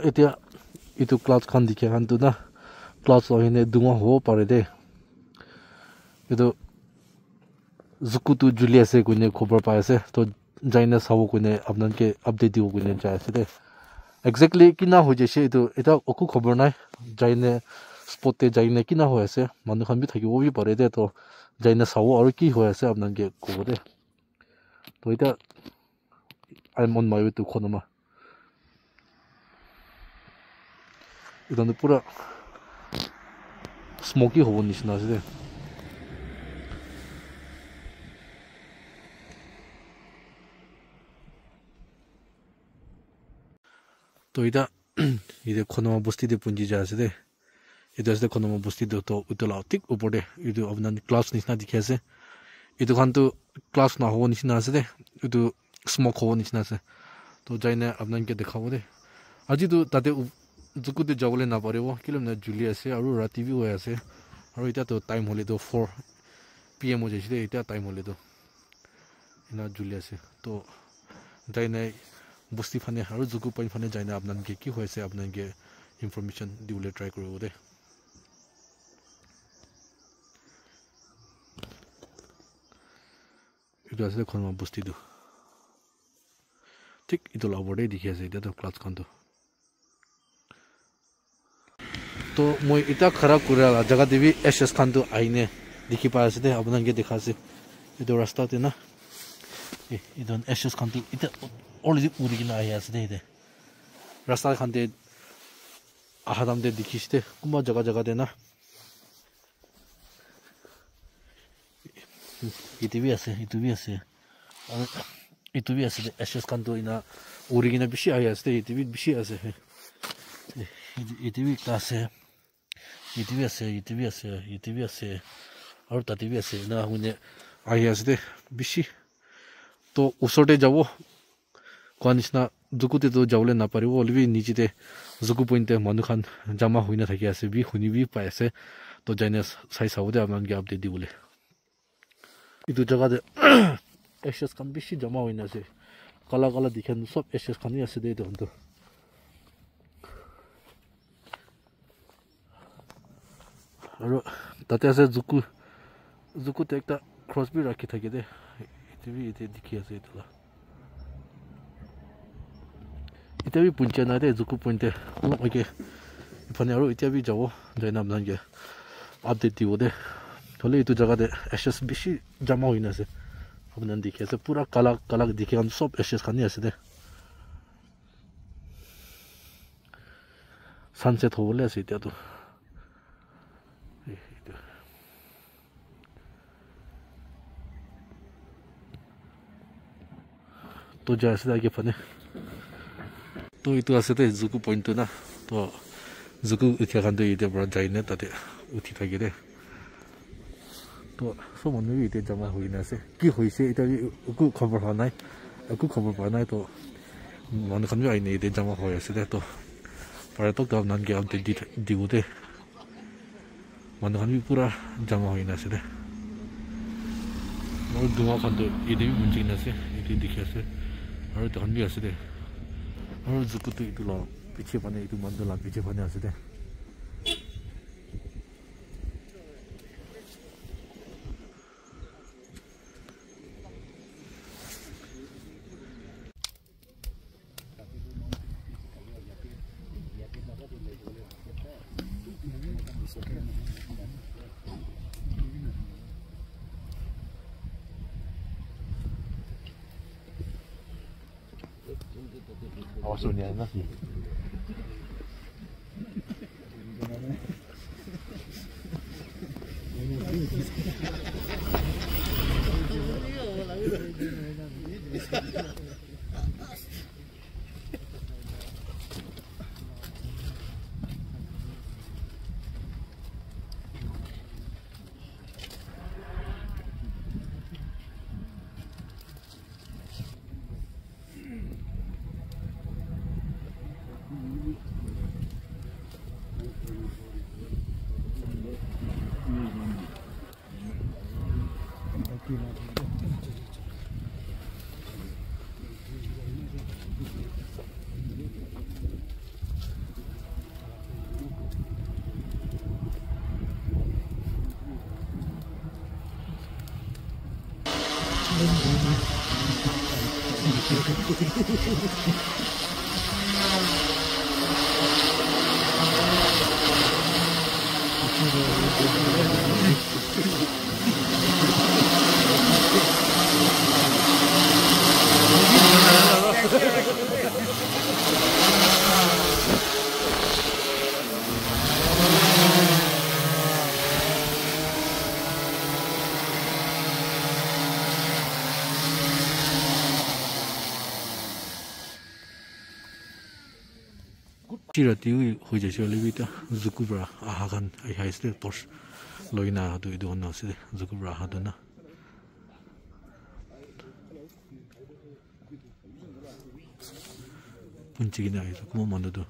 এতিয়া ইটো ক্লাউডছ খান দেখে খানটো না ক্লাউডছ আহিনে দুঙা হ'ব পাৰে দে এইটো জুকুটো জুলি আছে কোনে খবৰ পাই আছে তো যাইনে চাব কোনে আপোনালোকে আপডেট দিব কোনে যাই আছে দে একজেক্টলি কিনা হৈ যাইছে এইটো এটা একো খবৰ নাই যাইনে স্পটে যাইনে কিনা হৈ আছে মানুহ খান বি থাকিব বি পাৰে দে তো যাইনে চাব আৰু কি হৈ আছে আপোনালোকে ক'ব দে তো এটা I'm on my way to Konoma. 이건 পুরা 스모키 호본 নিচিনা তো এটা এটা Konoma বস্তিতে পুঞ্জি যা আছে দে এটা আছে Konoma বস্তিতে তো উতলা ঠিক উপরে এটা আপনার ক্লাস নিচিনা দেখি আছে এটা খান তো ক্লাস না হব নিচিনা আছে দে এটা স্মোক হব নিচিনা আছে তো যাইনে আপনাকে দেখাবো দে আজি তো তাতে জুকুতে যাবলৈ নাপাৰিব কিলোমিটাৰ জুলি আছে আৰু ৰাতি বি হৈ আছে আৰু এটা তো টাইম হলে তো 4 PM হৈ যাইছে এটা টাইম হলে তো ইনা জুলি আছে তো যাইনে বস্তি ফানে আৰু জুকু পাই ফানে যাইনে আপোনালোকে কি হৈছে আপোনালোকে ইনফৰমেশন দিবলৈ ট্ৰাই কৰিব দে এটা আছে Konoma বস্তিটো ঠিক ইটো লাবৰে দেখি আছে এটা তো ক্লাছ খানটো तो मैं इतना खराब कुरा जगह देवी एसएस खान तो आईने दिखी पास दे अब नंगे दिखा से इधर रास्ता थे ना इधर एसएस खान तो इतना ऑलरेडी पूरी की ना आया से दे रास्ता खान दे आहादम दे दिखी से कुम्बा जगह जगह दे ना इतने भी ऐसे एसएस खान तो इना ओरिजिनल बिशी आया से इतने भी बिशी ऐसे है इतने भी क्लास है इतने भी ऐसे और ताती भी ऐसे ना उन्हें आई ऐसे बिशी तो उसोटे जाओ कौन इसना जुकुते तो जाओले ना पारे वो भी नीचे ते जुकु पॉइंटे मनुखान जमा हुई ना था कि ऐसे भी हुनी भी पाए से तो जाने साइज साउदे अमान के अपडेट दी बोले इधर जगह दे एक्सेस खान बिशी जमा हुई ना से काला काला दिखे सब एक्सेस खान ही ऐसे दे दो हम तो আৰু তাতে আছে জুকুতে একটা ক্রস বি রাখি থাকে দে এতে দেখি আছে এটা এটা বি পুঞ্চে না দে জুকু পইন্টে ওকে ইফানে আৰু এটা বি যাব যাই নাম নাগে আপডেট দিব দে হলে এইটো জায়গাতে এসএস বেশি জমা হই না আছে আপনারা দেখি আছে পুরা কালা কালা দেখি আম সব এসএস খানি আছে দে সানসেট হবলে আছে এটা तो जैसे आगे फने तो इतो आसे ते जुकु पॉइंट ना तो जुकु इथे खान तो इते बड़ा जाइने ताते उठी थाके दे तो सो मनु इते जमा हुई ना से की होइसे इता उकु खबर हानाय उकु खबर पानाय तो मन खान आइने इते जमा होय आसे दे तो पर तो गव नन के अपडेट दिउ दे मन खान पूरा जमा हुई ना से दे और दुआ खान तो इते भी मुंजी ना से इते दिखे से और तो हम भी ऐसे दे और जुकुतु इतु ला पीछे बने इतु मंदर ला पीछे बने ऐसे दे Soalnya enak sih. Tira tiu hoje já levita Zukubra ahagan ai haiste pos loina do ido na se Zukubra hadana punchigina itu como mando do